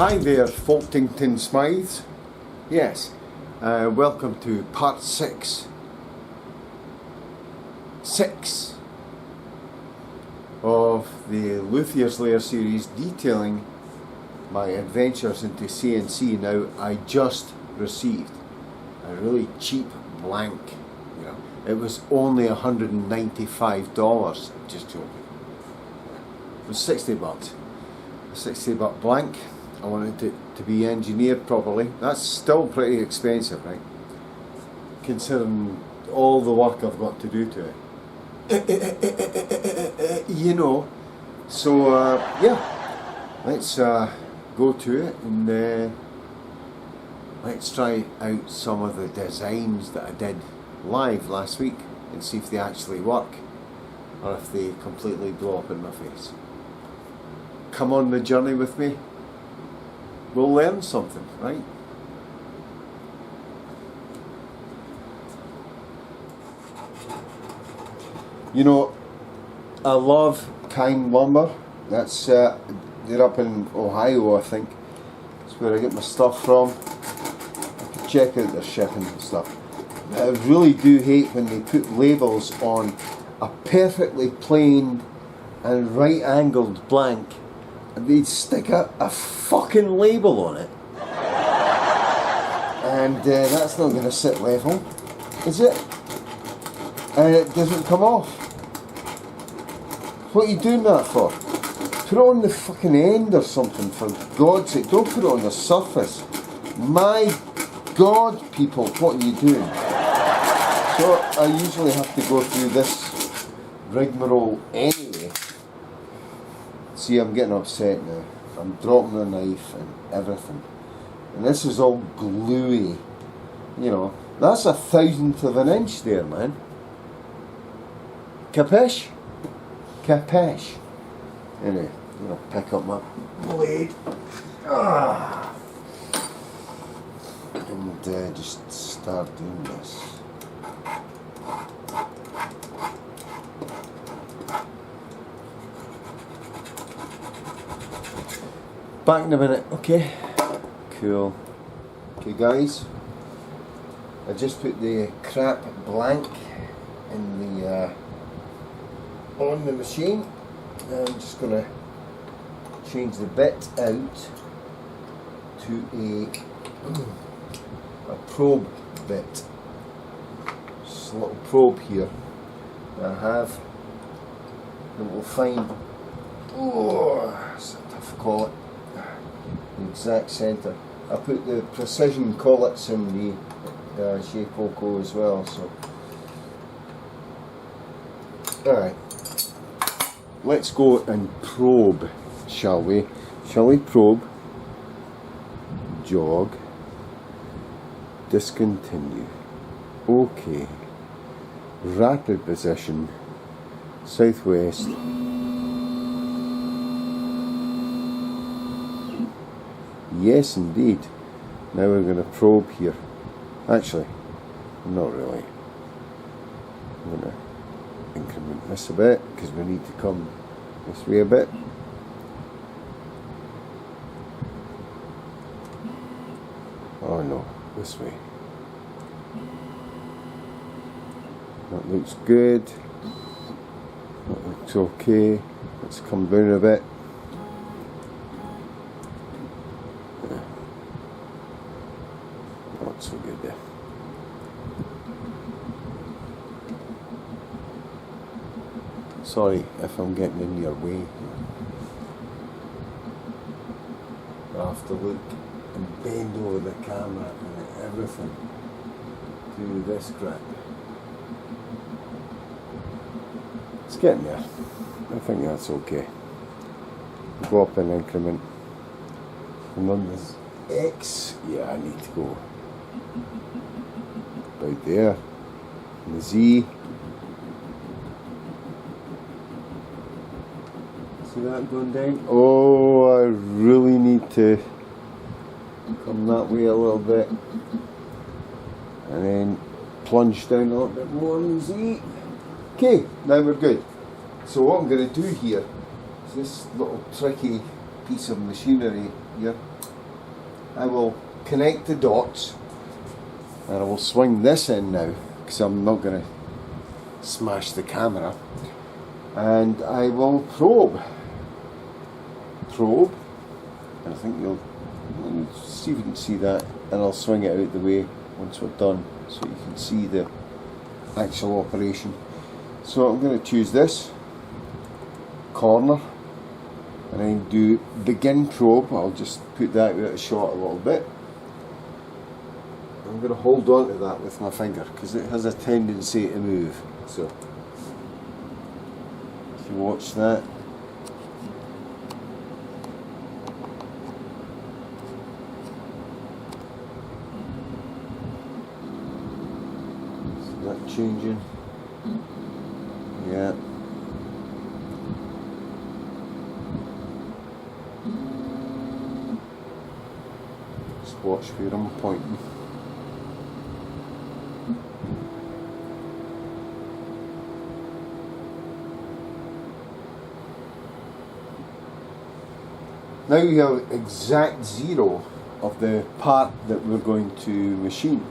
Hi there, Folkington Smythes. Yes, welcome to part 6 of the Luthiers Lair series detailing my adventures into CNC. Now, I just received a really cheap blank. You know, it was only $195. Just joking. It was 60 bucks. A 60 buck blank. I wanted it to be engineered properly. That's still pretty expensive, right? Considering all the work I've got to do to it. You know. So, yeah. Let's go to it and let's try out some of the designs that I did live last week and see if they actually work or if they completely blow up in my face. Come on the journey with me. We'll learn something, right? You know, I love Kind Lumber. That's they're up in Ohio, I think. That's where I get my stuff from. I can check out their shipping and stuff. I really do hate when they put labels on a perfectly planed and right-angled blank, and they'd stick a fucking label on it, and that's not going to sit level, is it? And it doesn't come off. What are you doing that for? Put it on the fucking end or something, for God's sake. Don't put it on the surface. My God, people, what are you doing? So I usually have to go through this rigmarole anyway. See, I'm getting upset now. I'm dropping the knife and everything. And this is all gluey. You know, that's 1/1000th of an inch there, man. Capish? Capish? Anyway, I'm going to pick up my blade. And just start doing this. Back in a minute, okay? Cool. Okay guys, I just put the crap blank in the on the machine. I'm just gonna change the bit out to a probe bit. Just a little probe here that I have, and we'll find, oh, that's a tough call it, the exact centre. I put the precision collets in the Shapeoko as well, so alright, let's go and probe, shall we? Shall we probe? Jog, discontinue, okay, rapid position, southwest, yes indeed. Now we're going to probe here. Actually, not really. I'm going to increment this a bit because we need to come this way a bit. Oh no, this way. That looks good. That looks okay. Let's come down a bit. Not so good there. Sorry if I'm getting in your way. I have to look and bend over the camera and everything to do this crap. It's getting there. I think that's okay. Go up in increment. And on this X, yeah, I need to go right there. And the Z. See that going down? Oh, I really need to come that way a little bit. And then plunge down a little bit more on the Z. Okay, now we're good. So what I'm going to do here is this little tricky piece of machinery here. I will connect the dots, and I will swing this in now because I'm not going to smash the camera, and I will probe, and I think you'll, let me see if you can see that, and I'll swing it out the way once we're done so you can see the actual operation. So I'm going to choose this corner and then do begin probe. I'll just put that out of shot a little bit. I'm going to hold on to that with my finger because it has a tendency to move. So if you watch that, is that changing? Yeah. Just watch where I'm pointing. Now you have exact zero of the part that we're going to machine.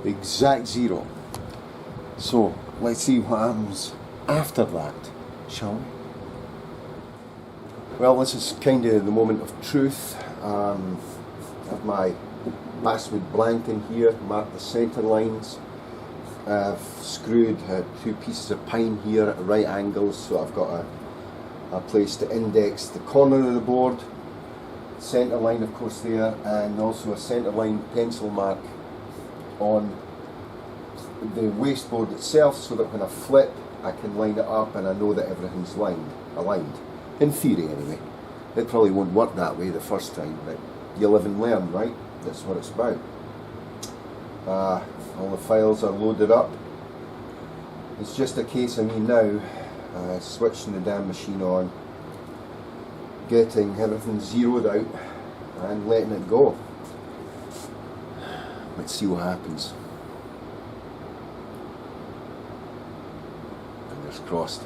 Exact zero. So let's see what happens after that, shall we? Well, this is kind of the moment of truth. I have my basswood blank in here, marked the centre lines. I've screwed 2 pieces of pine here at right angles, so I've got a place to index the corner of the board. Centre line, of course, there, and also a centre line pencil mark on the wasteboard itself, so that when I flip I can line it up and I know that everything's aligned. In theory anyway. It probably won't work that way the first time, but you live and learn, right? That's what it's about. All the files are loaded up. It's just a case of me now switching the damn machine on, getting everything zeroed out and letting it go. Let's see what happens. Fingers crossed.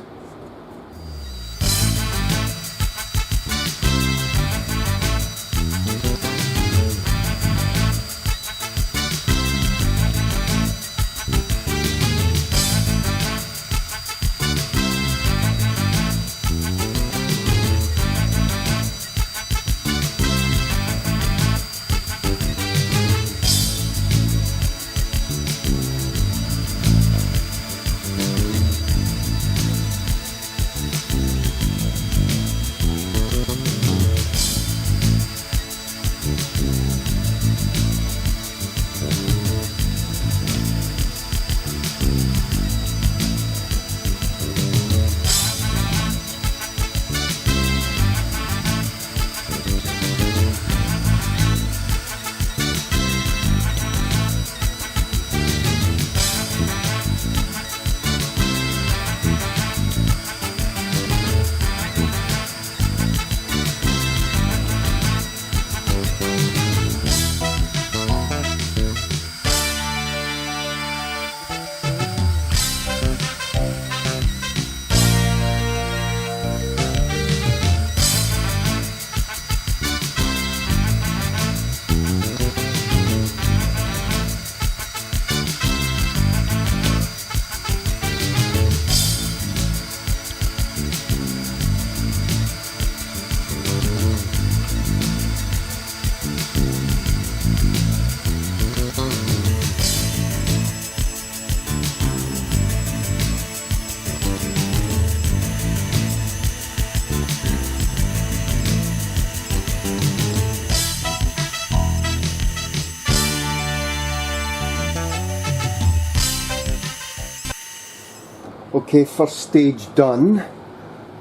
Okay, first stage done.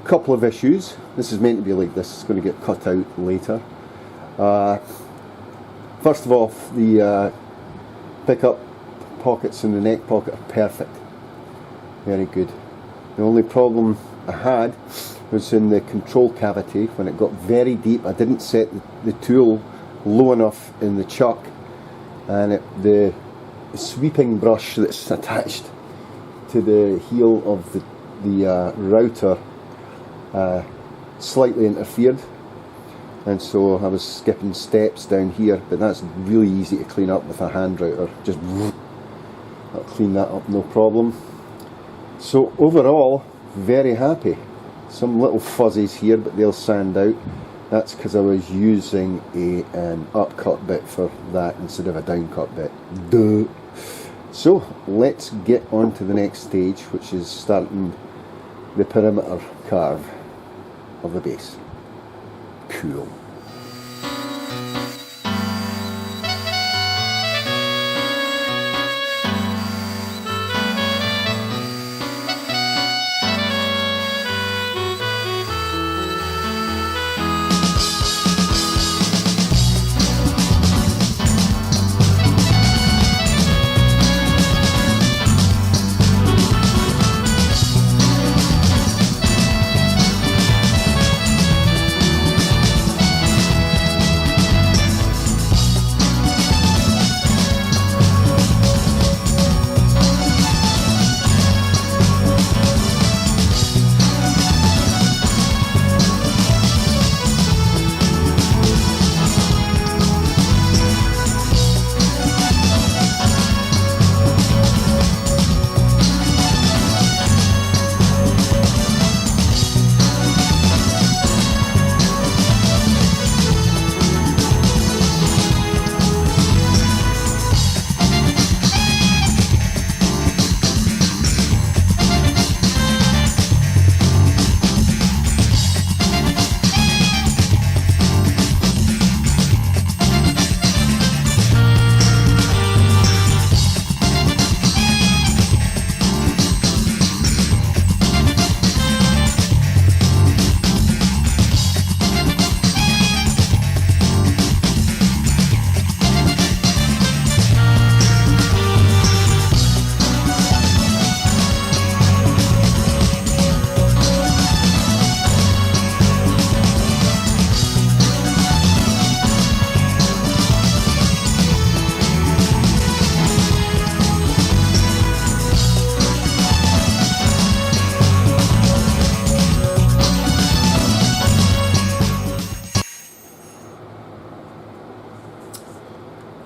Couple of issues. This is meant to be like this, it's going to get cut out later. First of all, the pickup pockets and the neck pocket are perfect. Very good. The only problem I had was in the control cavity. When it got very deep, I didn't set the tool low enough in the chuck, and the sweeping brush that's attached to the heel of the router slightly interfered. and so I was skipping steps down here, but that's really easy to clean up with a hand router. Just I'll clean that up, no problem. So overall, very happy. Some little fuzzies here, but they'll sand out. That's because I was using an upcut bit for that instead of a downcut bit. Duh. So let's get on to the next stage, which is starting the perimeter carve of the base. Cool.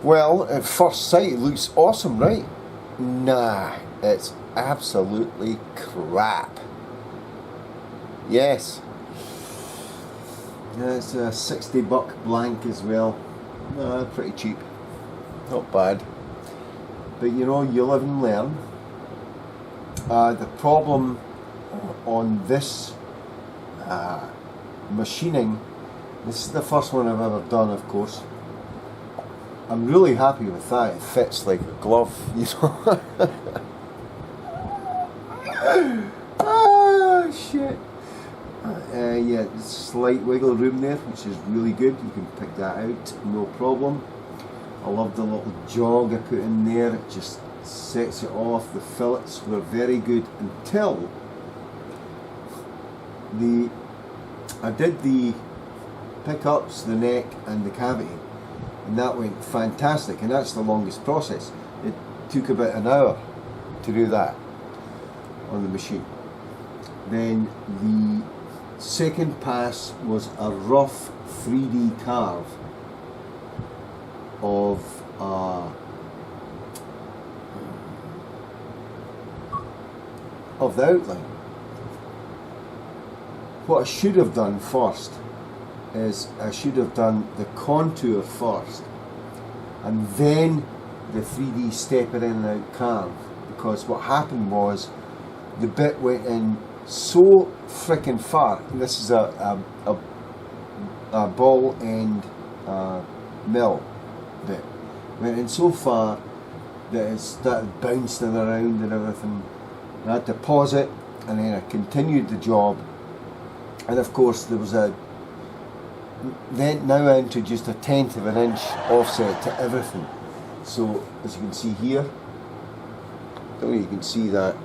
Well, at first sight it looks awesome, right? Nah, it's absolutely crap. Yes. Yeah, it's a $60 blank as well. Pretty cheap. Not bad. But you know, you live and learn. The problem on this machining, this is the first one I've ever done, of course. I'm really happy with that. It fits like a glove, you know. Ah, shit. Yeah, slight wiggle room there, which is really good. You can pick that out, no problem. I love the little jog I put in there. It just sets it off. The fillets were very good until I did the pickups, the neck, and the cavity. And that went fantastic, and that's the longest process. It took about an hour to do that on the machine. Then the second pass was a rough 3D carve of the outline. What I should have done first is I should have done the contour first and then the 3D step it in and out carve, because what happened was the bit went in so freaking far. This is a ball end mill bit. Went in so far that it started bouncing around and everything. I had to pause it, and then I continued the job, and of course there was now into just a 1/10 of an inch offset to everything. So as you can see here, I don't know if you can see that.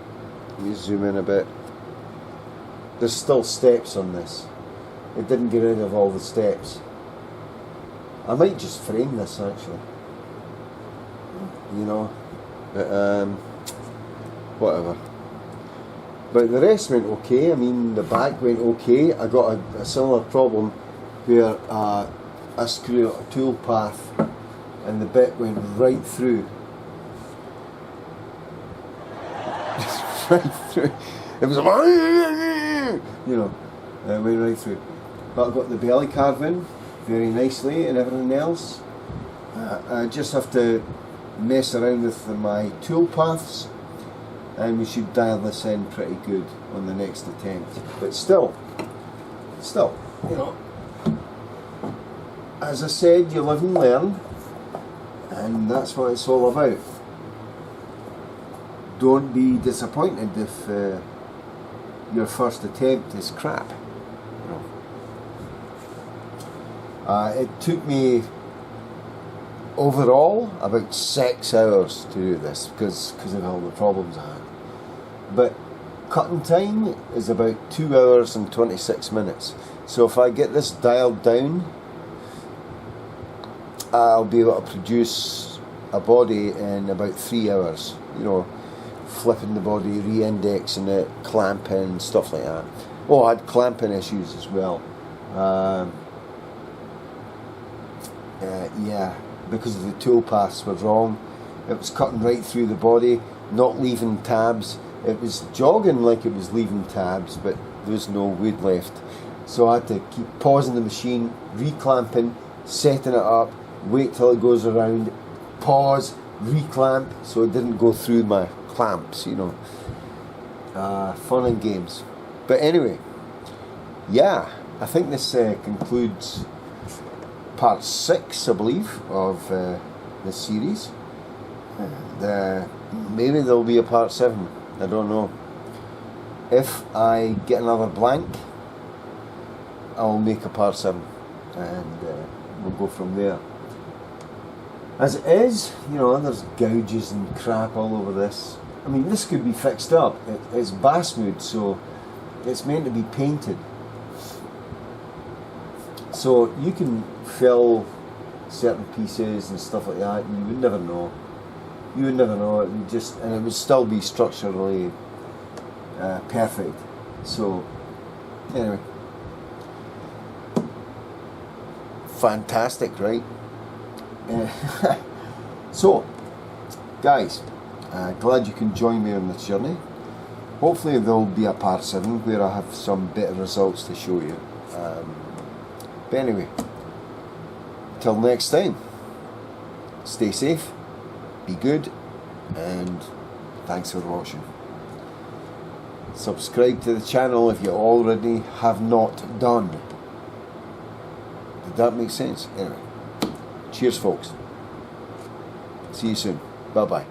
Let me zoom in a bit. There's still steps on this. It didn't get rid of all the steps. I might just frame this actually, you know, but whatever. But the rest went okay. I mean, the back went okay. I got a similar problem where I screw a tool path and the bit went right through. Just right through. It was, you know, it went right through. But I've got the belly carved in very nicely and everything else. I just have to mess around with my tool paths and we should dial this in pretty good on the next attempt. But still, you know, as I said, you live and learn, and that's what it's all about. Don't be disappointed if your first attempt is crap. You know. It took me overall about 6 hours to do this because of all the problems I had. But cutting time is about 2 hours and 26 minutes. So if I get this dialed down, I'll be able to produce a body in about 3 hours. You know, flipping the body, re-indexing it, clamping, stuff like that. Oh, I had clamping issues as well. Yeah, because of the tool paths were wrong. It was cutting right through the body, not leaving tabs. It was jogging like it was leaving tabs, but there was no wood left. So I had to keep pausing the machine, re-clamping, setting it up, wait till it goes around, pause, re-clamp, so it didn't go through my clamps, you know. Fun and games. But anyway, yeah, I think this concludes part 6, I believe, of this series. Maybe there'll be a part 7, I don't know. If I get another blank, I'll make a part 7 and we'll go from there. As it is, you know, there's gouges and crap all over this. I mean, this could be fixed up. It's basswood, so it's meant to be painted. So you can fill certain pieces and stuff like that, and you would never know. You would never know. It would just, and it would still be structurally perfect. So anyway, fantastic, right? So, guys, glad you can join me on this journey. Hopefully there'll be a part 7 where I have some better results to show you. But anyway, till next time, stay safe, be good, and thanks for watching. Subscribe to the channel if you already have not done. Did that make sense? Anyway, cheers folks. See you soon. Bye bye.